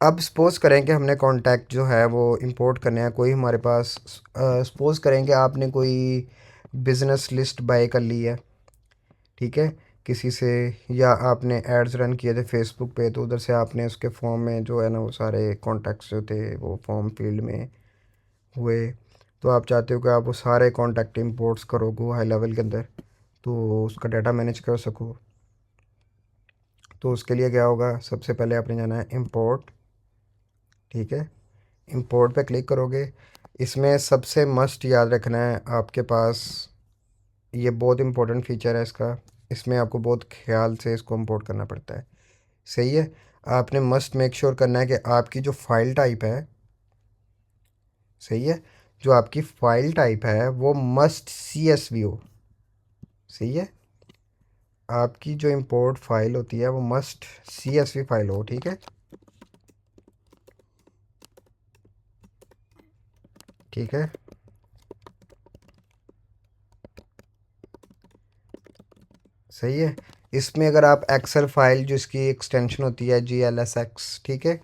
अब सपोज़ करें कि हमने कॉन्टैक्ट जो है वो इंपोर्ट करने हैं कोई हमारे पास। सपोज़ करें कि आपने कोई बिज़नेस लिस्ट बाय कर ली है। ठीक है, किसी से, या आपने एड्स रन किए थे फेसबुक पे, तो उधर से आपने उसके फॉर्म में जो है ना वो सारे कॉन्टैक्ट्स जो थे वो फॉर्म फील्ड में हुए। तो आप चाहते हो कि आप वो सारे कॉन्टैक्ट इंपोर्ट्स करो गो हाई लेवल के अंदर, तो उसका डाटा मैनेज कर सको। तो उसके लिए क्या होगा, सबसे पहले आपने जाना है इंपोर्ट। ठीक है, इंपोर्ट पे क्लिक करोगे। इसमें सबसे मस्ट याद रखना है आपके पास, ये बहुत इंपॉर्टेंट फीचर है इसका, इसमें आपको बहुत ख्याल से इसको इंपोर्ट करना पड़ता है। सही है, आपने मस्ट मेक श्योर करना है कि आपकी जो फाइल टाइप है, सही है, जो आपकी फाइल टाइप है वो मस्ट CSV हो। सही है, आपकी जो इंपोर्ट फाइल होती है वो मस्ट CSV फाइल हो। ठीक है, ठीक है, सही है। इसमें अगर आप एक्सेल फाइल जिसकी एक्सटेंशन होती है GLSX, ठीक है,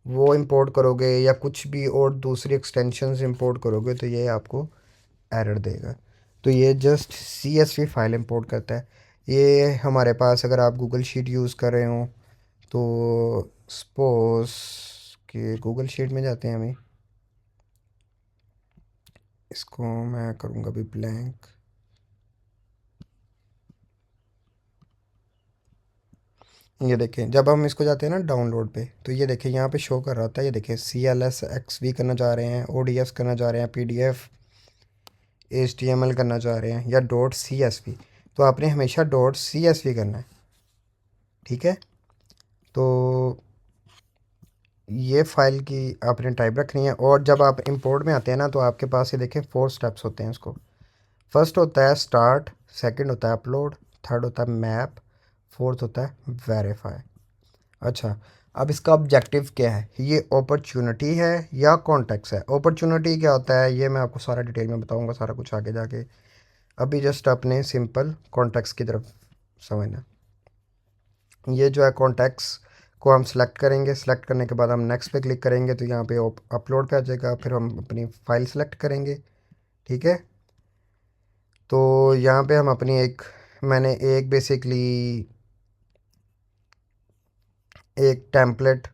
वो इंपोर्ट करोगे, या कुछ भी और दूसरी एक्सटेंशंस इंपोर्ट करोगे, तो ये आपको एरर देगा। तो ये जस्ट CSV फाइल इंपोर्ट करता है। ये हमारे पास अगर आप गूगल शीट यूज़ कर रहे हो, तो सपोज कि गूगल शीट में जाते हैं हमें, इसको मैं करूँगा अभी ब्लैंक। ये देखें, जब हम इसको जाते हैं ना डाउनलोड पे, तो ये देखें यहाँ पे शो कर रहा था, ये देखें CLSXV करना चाह रहे हैं, ODS करना चाह रहे हैं, PDF HTML करना चाह रहे हैं, या .CSV, तो आपने हमेशा .CSV करना है। ठीक है, तो ये फाइल की आपने टाइप रखनी है। और जब आप इंपोर्ट में आते हैं ना, तो आपके पास ये देखें 4 स्टेप्स होते हैं इसको। फर्स्ट होता है स्टार्ट, सेकंड होता है अपलोड, थर्ड होता है मैप, फोर्थ होता है वेरीफाई। अच्छा, अब इसका ऑब्जेक्टिव क्या है, ये अपॉर्चुनिटी है या कॉन्टेक्स्ट है? अपॉर्चुनिटी क्या होता है ये मैं आपको सारा डिटेल में बताऊंगा, सारा कुछ आगे जाके। अभी जस्ट अपने सिंपल कॉन्टेक्स्ट की तरफ समझना। ये जो है कॉन्टैक्ट्स को हम सेलेक्ट करेंगे, सेलेक्ट करने के बाद हम नेक्स्ट पे क्लिक करेंगे, तो यहाँ पे अपलोड पे आ जाएगा, फिर हम अपनी फ़ाइल सेलेक्ट करेंगे। ठीक है, तो यहाँ पे हम अपनी मैंने एक बेसिकली एक टेम्पलेट,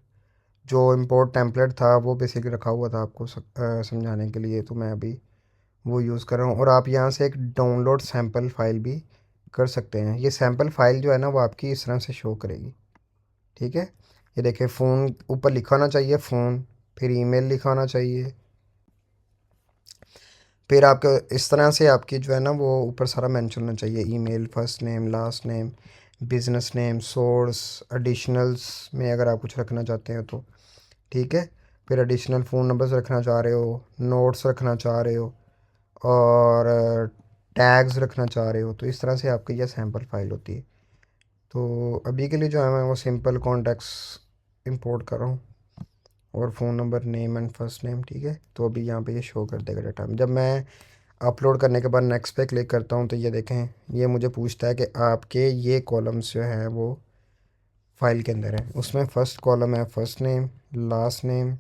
जो इंपोर्ट टेम्पलेट था वो बेसिकली रखा हुआ था आपको समझाने के लिए, तो मैं अभी वो यूज़ कर रहा हूँ। और आप यहाँ से एक डाउनलोड सैम्पल फाइल भी कर सकते हैं। ये सैम्पल फाइल जो है ना वो आपकी इस तरह से शो करेगी। ठीक है, ये देखिए, फ़ोन ऊपर लिखा होना चाहिए फ़ोन, फिर ईमेल लिखा होना चाहिए, फिर आपका इस तरह से आपकी जो है ना वो ऊपर सारा मेंशन होना चाहिए, email, first name, last name, business name, source, additionals में अगर आप कुछ रखना चाहते हो तो ठीक है। फिर एडिशनल फ़ोन नंबर्स रखना चाह रहे हो, नोट्स रखना चाह रहे हो, और टैग्स रखना चाह रहे हो, तो इस तरह से आपकी यह सैम्पल फाइल होती है। तो अभी के लिए जो है मैं वो सिंपल कॉन्टैक्ट्स इंपोर्ट कर रहा हूँ, और phone number, name and first name, ठीक है। तो अभी यहाँ पे ये शो कर देगा डाटा। जब मैं अपलोड करने के बाद नेक्स्ट पे क्लिक करता हूँ तो ये देखें, ये मुझे पूछता है कि आपके ये कॉलम्स जो हैं वो फाइल के अंदर है। उसमें फ़र्स्ट कॉलम है फर्स्ट नेम, लास्ट नेम,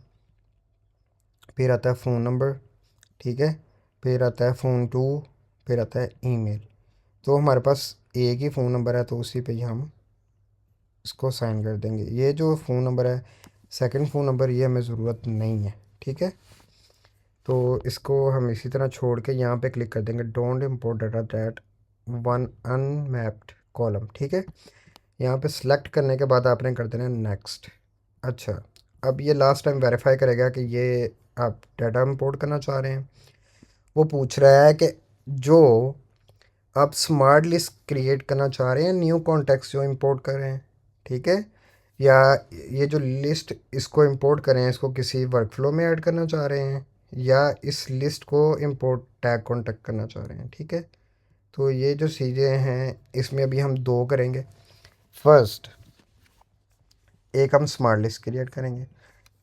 फिर आता है फ़ोन नंबर, ठीक है, फिर आता है फ़ोन टू, फिर आता है ईमेल। तो हमारे पास एक ही फ़ोन नंबर है तो उसी पे ही हम इसको साइन कर देंगे। ये जो फ़ोन नंबर है, सेकंड फ़ोन नंबर, ये हमें ज़रूरत नहीं है, ठीक है। तो इसको हम इसी तरह छोड़ के यहाँ पे क्लिक कर देंगे, don't import data that one unmapped column, ठीक है। यहाँ पे सिलेक्ट करने के बाद आपने कर देना नेक्स्ट। अच्छा, अब ये लास्ट टाइम वेरीफाई करेगा कि ये आप डाटा इंपोर्ट करना चाह रहे हैं। वो पूछ रहा है कि जो आप स्मार्ट लिस्ट क्रिएट करना चाह रहे हैं, न्यू कॉन्टेक्स्ट जो इंपोर्ट कर रहे हैं, ठीक है, या ये जो लिस्ट इसको इंपोर्ट करें इसको किसी वर्कफ्लो में ऐड करना चाह रहे हैं, या इस लिस्ट को इंपोर्ट टैग कॉन्टेक्ट करना चाह रहे हैं, ठीक है। तो ये जो चीज़ें हैं इसमें अभी हम दो करेंगे। फर्स्ट, एक हम स्मार्ट लिस्ट क्रिएट करेंगे,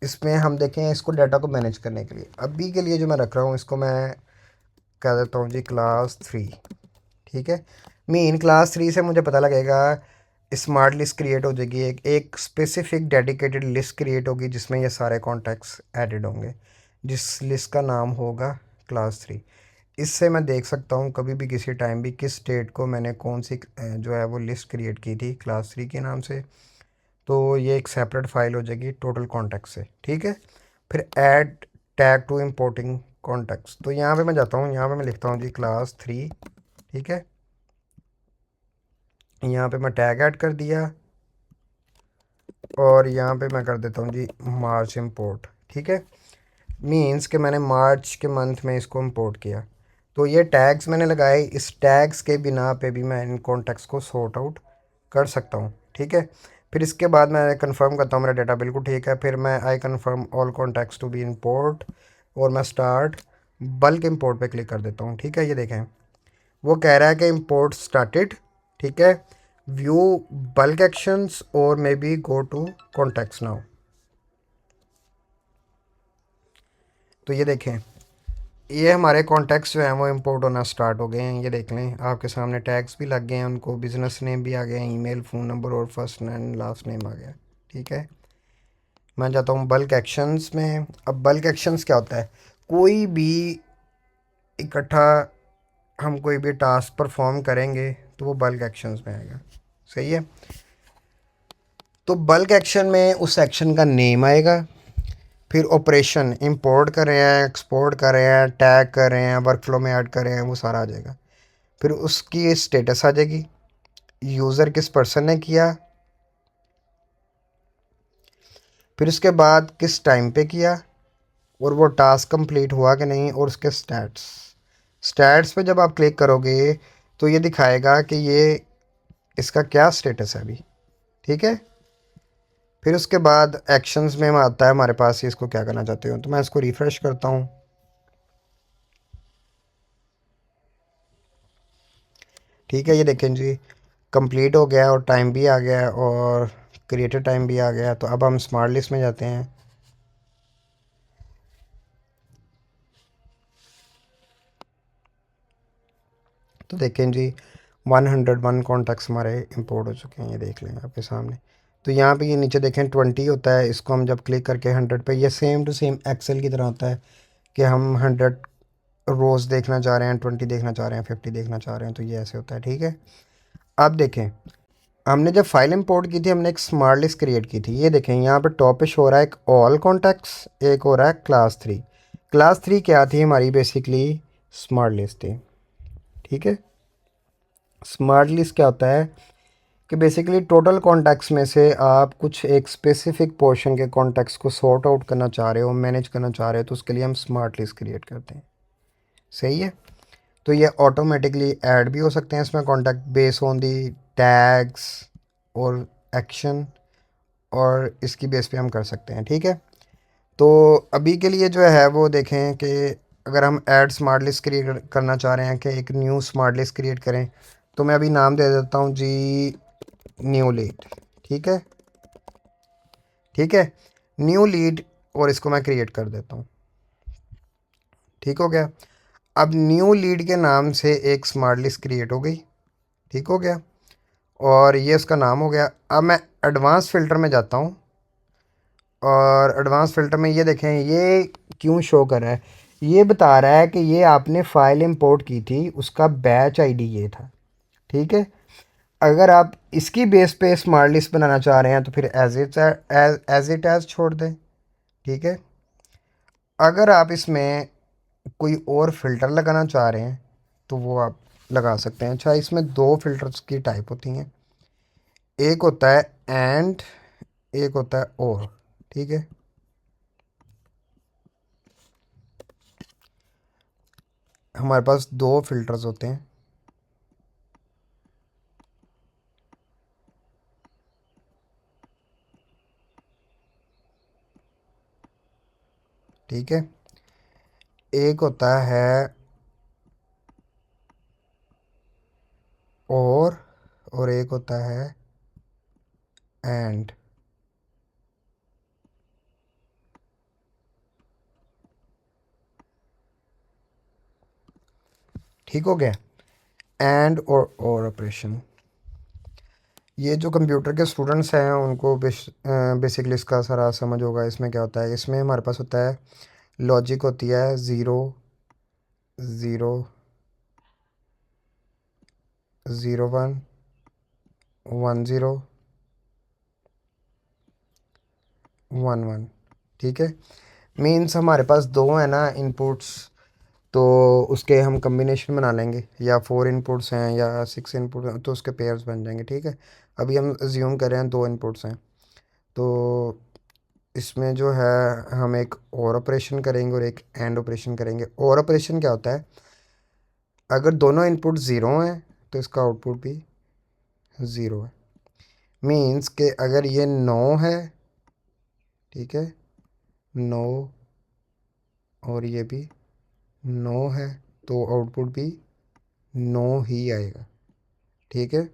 इसमें हम देखें इसको डाटा को मैनेज करने के लिए। अभी के लिए जो मैं रख रहा हूँ इसको मैं कह देता हूँ जी क्लास 3, ठीक है। मीन क्लास 3 से मुझे पता लगेगा स्मार्ट लिस्ट क्रिएट हो जाएगी, एक स्पेसिफिक डेडिकेटेड लिस्ट क्रिएट होगी जिसमें ये सारे कॉन्टैक्ट्स एडेड होंगे, जिस लिस्ट का नाम होगा क्लास 3। इससे मैं देख सकता हूँ कभी भी किसी टाइम भी किस डेट को मैंने कौन सी जो है वो लिस्ट क्रिएट की थी क्लास 3 के नाम से। तो ये एक सेपरेट फाइल हो जाएगी टोटल कॉन्टैक्ट से, ठीक है। फिर add tag to importing contacts, तो यहाँ पे मैं जाता हूँ, यहाँ पे मैं लिखता हूँ जी क्लास 3, ठीक है। यहाँ पे मैं टैग ऐड कर दिया, और यहाँ पे मैं कर देता हूँ जी मार्च इंपोर्ट, ठीक है। मीन्स कि मैंने मार्च के मंथ में इसको इंपोर्ट किया। तो ये टैग्स मैंने लगाए, इस टैग्स के बिना पे भी मैं इन कॉन्टैक्ट्स को सॉर्ट आउट कर सकता हूँ, ठीक है। फिर इसके बाद मैं कंफर्म करता हूँ मेरा डाटा बिल्कुल ठीक है, फिर मैं I confirm all contacts to be import, और मैं स्टार्ट बल्क इंपोर्ट पे क्लिक कर देता हूँ, ठीक है। ये देखें वो कह रहा है कि इंपोर्ट स्टार्टेड, ठीक है, व्यू बल्क एक्शंस और maybe go to contacts now. तो ये देखें ये हमारे कॉन्टैक्ट्स जो हैं वो इंपोर्ट होना स्टार्ट हो गए हैं। ये देख लें आपके सामने टैग्स भी लग गए हैं, उनको बिजनेस नेम भी आ गए हैं, ईमेल, फ़ोन नंबर और फर्स्ट एंड लास्ट नेम आ गया, ठीक है। मैं जाता हूँ बल्क एक्शंस में। अब बल्क एक्शंस क्या होता है, कोई भी इकट्ठा हम कोई भी टास्क परफॉर्म करेंगे तो वो बल्क एक्शंस में आएगा, सही है। तो बल्क एक्शन में उस एक्शन का नेम आएगा, फिर ऑपरेशन इंपोर्ट कर रहे हैं, एक्सपोर्ट कर रहे हैं, टैग कर रहे हैं, वर्कफ्लो में ऐड कर रहे हैं, वो सारा आ जाएगा। फिर उसकी स्टेटस आ जाएगी, यूज़र किस पर्सन ने किया, फिर उसके बाद किस टाइम पे किया, और वो टास्क कंप्लीट हुआ कि नहीं, और उसके स्टैट्स। स्टैट्स पे जब आप क्लिक करोगे तो ये दिखाएगा कि ये इसका क्या स्टेटस है अभी, ठीक है। फिर उसके बाद एक्शंस में आता है हमारे पास ये इसको क्या करना चाहते हो, तो मैं इसको रिफ़्रेश करता हूँ, ठीक है। ये देखें जी कंप्लीट हो गया और टाइम भी आ गया और क्रिएटेड टाइम भी आ गया। तो अब हम स्मार्ट लिस्ट में जाते हैं। तो देखें जी 101 कॉन्टैक्ट्स हमारे इंपोर्ट हो चुके हैं, ये देख लें आपके सामने। तो यहाँ पे ये नीचे देखें 20 होता है, इसको हम जब क्लिक करके 100 पे, ये सेम टू सेम एक्सेल की तरह होता है कि हम 100 रोज़ देखना चाह रहे हैं, 20 देखना चाह रहे हैं, 50 देखना चाह रहे हैं, तो ये ऐसे होता है, ठीक है। अब देखें हमने जब फाइल इंपोर्ट की थी हमने एक स्मार्ट लिस्ट क्रिएट की थी। ये देखें यहाँ पे टॉप पे शो हो रहा है एक ऑल कॉन्टैक्ट्स, एक हो रहा है क्लास 3। क्लास 3 क्या थी हमारी, बेसिकली स्मार्ट लिस्ट थी, ठीक है। स्मार्ट लिस्ट क्या होता है कि बेसिकली टोटल कॉन्टैक्ट्स में से आप कुछ एक स्पेसिफिक पोर्शन के कॉन्टैक्ट्स को सॉर्ट आउट करना चाह रहे हो, मैनेज करना चाह रहे हो, तो उसके लिए हम स्मार्ट लिस्ट क्रिएट करते हैं, सही है। तो ये ऑटोमेटिकली ऐड भी हो सकते हैं इसमें contact base on the tags और एक्शन, और इसकी बेस पे हम कर सकते हैं। ठीक है, तो अभी के लिए जो है वो देखें कि अगर हम ऐड स्मार्ट लिस्ट क्रिएट करना चाह रहे हैं कि एक न्यू स्मार्ट लिस्ट क्रिएट करें, तो मैं अभी नाम दे देता हूँ जी न्यू लीड। ठीक है, ठीक है, न्यू लीड, और इसको मैं क्रिएट कर देता हूँ। ठीक हो गया। अब न्यू लीड के नाम से एक स्मार्ट लिस्ट क्रिएट हो गई। ठीक हो गया, और ये उसका नाम हो गया। अब मैं एडवांस फ़िल्टर में जाता हूँ, और एडवांस फ़िल्टर में ये देखें ये क्यों शो कर रहा है। ये बता रहा है कि ये आपने फ़ाइल इंपोर्ट की थी, उसका बैच आईडी ये था। ठीक है, अगर आप इसकी बेस पे स्मार्ट लिस्ट बनाना चाह रहे हैं तो फिर एज इट एज छोड़ दें। ठीक है, अगर आप इसमें कोई और फ़िल्टर लगाना चाह रहे हैं तो वो आप लगा सकते हैं। अच्छा, इसमें दो फ़िल्टर्स की टाइप होती हैं, एक होता है एंड, एक होता है और। ठीक है, हमारे पास दो फिल्टर्स होते हैं। ठीक है, एक होता है और एक होता है एंड। ठीक हो गया, एंड और ऑपरेशन। ये जो कंप्यूटर के स्टूडेंट्स हैं उनको बेसिकली इसका सारा समझ होगा। इसमें क्या होता है, इसमें हमारे पास होता है लॉजिक होती है zero zero zero one one zero one one. ठीक है, मीन्स हमारे पास दो है ना इनपुट्स, तो उसके हम कम्बिनेशन बना लेंगे, या फोर इनपुट्स हैं या सिक्स इनपुट हैं तो उसके पेयर्स बन जाएंगे। ठीक है, अभी हम अज्यूम कर रहे हैं दो इनपुट्स हैं, तो इसमें जो है हम एक और ऑपरेशन करेंगे और एक एंड ऑपरेशन करेंगे। और ऑपरेशन क्या होता है, अगर दोनों इनपुट ज़ीरो हैं तो इसका आउटपुट भी ज़ीरो है। मीन्स कि अगर ये नो है, ठीक है, नो, और ये भी नो है, तो आउटपुट भी नो ही आएगा। ठीक है,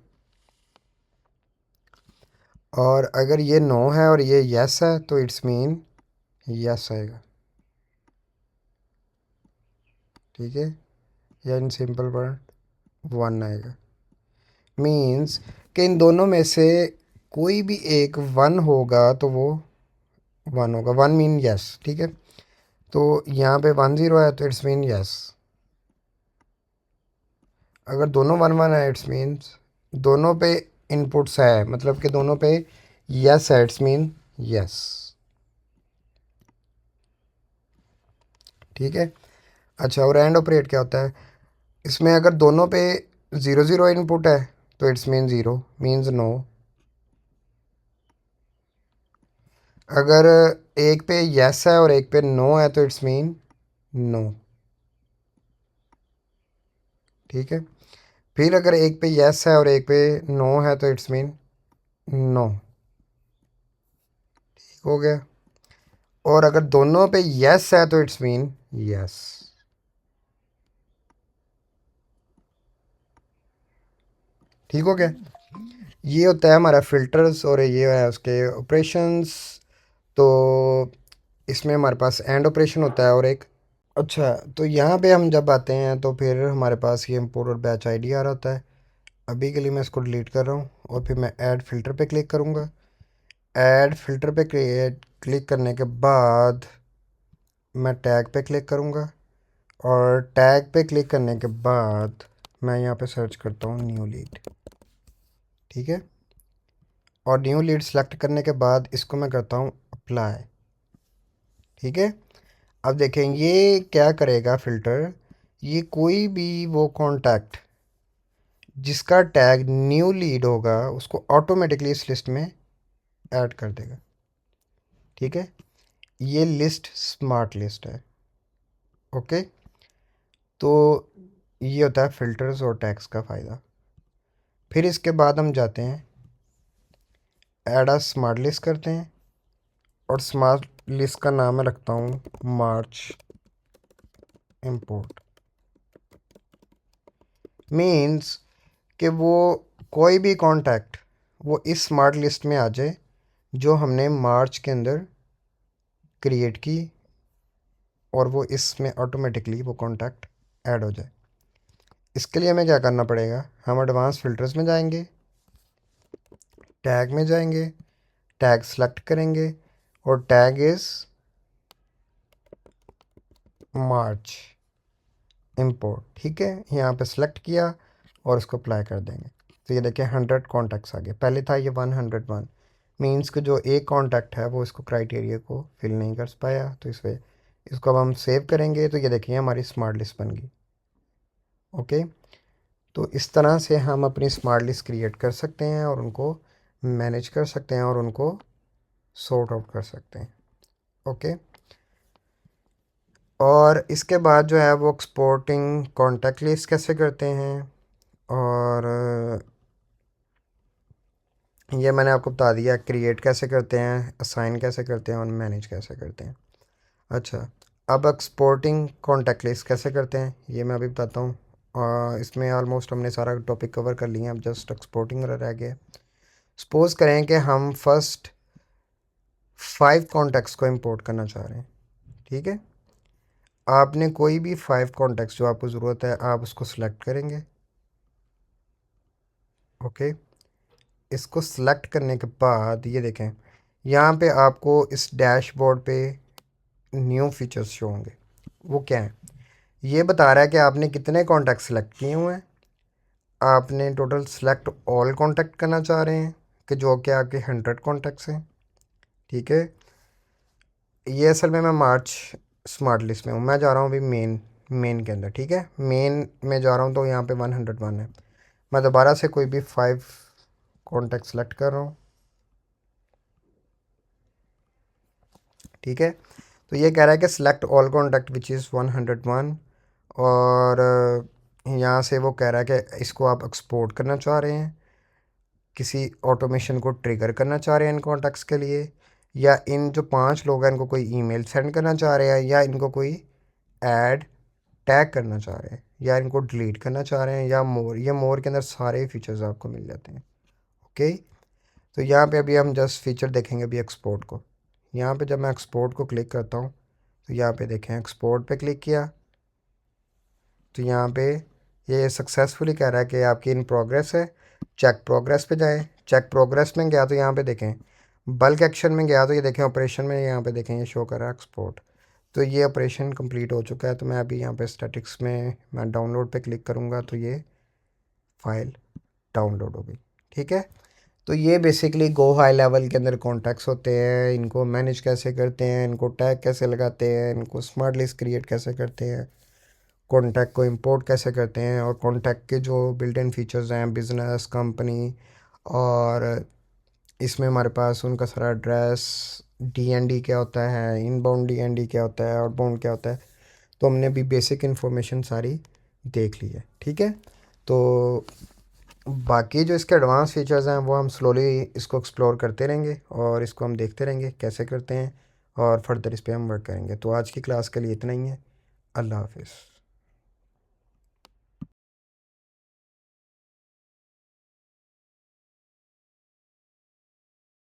और अगर ये नो है और ये यस है तो इट्स मीन यस आएगा। ठीक है, या इन सिंपल वर्ड वन आएगा। मीन्स कि इन दोनों में से कोई भी एक वन होगा तो वो वन होगा। One mean yes. ठीक है, तो यहाँ पे वन ज़ीरो है तो इट्स मीन यस। अगर दोनों वन वन है इट्स मीन्स दोनों पे इनपुट्स है, मतलब कि दोनों पे यस है, इट्स मीन यस। ठीक है, अच्छा, और एंड ऑपरेट क्या होता है, इसमें अगर दोनों पे ज़ीरो ज़ीरो इनपुट है तो it's mean zero means no. अगर एक पे यस है और एक पे नो है तो इट्स मीन नो। ठीक है, फिर अगर एक पे यस है और एक पे नो है तो इट्स मीन नो। ठीक हो गया, और अगर दोनों पे यस है तो इट्स मीन यस। ठीक हो गया, ये होता है हमारा फिल्टर्स और ये है उसके ऑपरेशंस। तो इसमें हमारे पास एंड ऑपरेशन होता है और एक। अच्छा, तो यहाँ पे हम जब आते हैं तो फिर हमारे पास ये इम्पोर्ट और बैच आईडी आ रहा होता है। अभी के लिए मैं इसको डिलीट कर रहा हूँ, और फिर मैं ऐड फ़िल्टर पे क्लिक करूँगा। ऐड फ़िल्टर पे क्लिक करने के बाद मैं टैग पे क्लिक करूँगा, और टैग पे क्लिक करने के बाद मैं यहाँ पे सर्च करता हूँ न्यू लीड। ठीक है, और न्यू लीड सेलेक्ट करने के बाद इसको मैं करता हूँ अप्लाई। ठीक है, अब देखें ये क्या करेगा फ़िल्टर, ये कोई भी वो कॉन्टैक्ट जिसका टैग न्यू लीड होगा उसको ऑटोमेटिकली इस लिस्ट में ऐड कर देगा। ठीक है, ये लिस्ट स्मार्ट लिस्ट है। ओके, तो ये होता है फ़िल्टर्स और टैग्स का फ़ायदा। फिर इसके बाद हम जाते हैं ऐड अ स्मार्ट लिस्ट करते हैं, और स्मार्ट लिस्ट का नाम मैं रखता हूँ मार्च इंपोर्ट। मीन्स कि वो कोई भी कॉन्टैक्ट वो इस स्मार्ट लिस्ट में आ जाए जो हमने मार्च के अंदर क्रिएट की, और वो इसमें ऑटोमेटिकली वो कॉन्टैक्ट ऐड हो जाए। इसके लिए हमें क्या करना पड़ेगा, हम एडवांस फिल्टर्स में जाएंगे, टैग में जाएंगे, टैग सेलेक्ट करेंगे, और टैग इज़ मार्च इंपोर्ट। ठीक है, यहाँ पे सेलेक्ट किया और उसको अप्लाई कर देंगे। तो ये देखिए 100 कॉन्टैक्ट्स आ गए। पहले था ये 101, मीन्स कि जो एक कॉन्टैक्ट है वो इसको क्राइटेरिया को फिल नहीं कर पाया, तो इस वजह इसको अब हम सेव करेंगे। तो ये देखिए हमारी स्मार्ट लिस्ट बन गई। ओके, तो इस तरह से हम अपनी स्मार्ट लिस्ट क्रिएट कर सकते हैं और उनको मैनेज कर सकते हैं और उनको सॉर्ट आउट कर सकते हैं। ओके, और इसके बाद जो है वो एक्सपोर्टिंग कॉन्टैक्ट लिस्ट कैसे करते हैं, और ये मैंने आपको बता दिया क्रिएट कैसे करते हैं, असाइन कैसे करते हैं और मैनेज कैसे करते हैं। अच्छा, अब एक्सपोर्टिंग कॉन्टैक्ट लिस्ट कैसे करते हैं ये मैं अभी बताता हूँ। इसमें ऑलमोस्ट हमने सारा टॉपिक कवर कर लिया, अब जस्ट एक्सपोर्टिंग रह गया। सपोज़ करें कि हम फर्स्ट 5 कॉन्टैक्ट्स को इंपोर्ट करना चाह रहे हैं। ठीक है, आपने कोई भी 5 कॉन्टैक्ट्स जो आपको ज़रूरत है आप उसको सिलेक्ट करेंगे। ओके, इसको सिलेक्ट करने के बाद ये देखें यहाँ पे आपको इस डैशबोर्ड पे न्यू फीचर्स शो होंगे। वो क्या है, ये बता रहा है कि आपने कितने कॉन्टैक्ट सेलेक्ट किए हुए हैं। आपने टोटल सेलेक्ट ऑल कॉन्टैक्ट करना चाह रहे हैं कि जो कि आपके 100 कॉन्टैक्ट्स हैं। ठीक है, ये असल में मैं मार्च स्मार्ट लिस्ट में हूँ, मैं जा रहा हूँ अभी मेन के अंदर। ठीक है, मेन में जा रहा हूँ तो यहाँ पे 101 है। मैं दोबारा से कोई भी 5 कॉन्टैक्ट सेलेक्ट कर रहा हूँ। ठीक है, तो ये कह रहा है कि select all contact which is 101, और यहाँ से वो कह रहा है कि इसको आप एक्सपोर्ट करना चाह रहे हैं, किसी ऑटोमेशन को ट्रिगर करना चाह रहे हैं इन कॉन्टैक्ट्स के लिए, या इन जो 5 लोग हैं इनको कोई ईमेल सेंड करना चाह रहे हैं, या इनको कोई ऐड टैग करना चाह रहे हैं, या इनको डिलीट करना चाह रहे हैं, या मोर। ये मोर के अंदर सारे फीचर्स आपको मिल जाते हैं। ओके, तो यहाँ पे अभी हम जस्ट फीचर देखेंगे अभी एक्सपोर्ट को। यहाँ पे जब मैं एक्सपोर्ट को क्लिक करता हूँ तो यहाँ पे देखें एक्सपोर्ट पे क्लिक किया तो यहाँ पे ये सक्सेसफुली कह रहा है कि आपकी इन प्रोग्रेस है। चेक प्रोग्रेस पे जाएं, चेक प्रोग्रेस में गया तो यहाँ पे देखें बल्क एक्शन में गया तो ये देखें ऑपरेशन में, यहाँ पे देखें ये शो कर रहा है एक्सपोर्ट। तो ये ऑपरेशन कंप्लीट हो चुका है। तो मैं अभी यहाँ पे स्टैटिक्स में मैं डाउनलोड पे क्लिक करूँगा तो ये फाइल डाउनलोड हो गई। ठीक है, तो ये बेसिकली गो हाई लेवल के अंदर कॉन्टैक्ट्स होते हैं, इनको मैनेज कैसे करते हैं, इनको टैग कैसे लगाते हैं, इनको स्मार्ट लिस्ट क्रिएट कैसे करते हैं, कॉन्टैक्ट को इंपोर्ट कैसे करते हैं, और कॉन्टैक्ट के जो बिल्ट इन फीचर्स हैं बिज़नेस कंपनी, और इसमें हमारे पास उनका सारा एड्रेस, डीएनडी क्या होता है, इनबाउंड डीएनडी क्या होता है, आउटबाउंड क्या होता है। तो हमने भी बेसिक इन्फॉर्मेशन सारी देख ली है। ठीक है, तो बाकी जो इसके एडवांस फीचर्स हैं वो हम स्लोली इसको एक्सप्लोर करते रहेंगे और इसको हम देखते रहेंगे कैसे करते हैं, और फर्दर इस पर हम वर्क करेंगे। तो आज की क्लास के लिए इतना ही है। अल्लाह हाफिज़।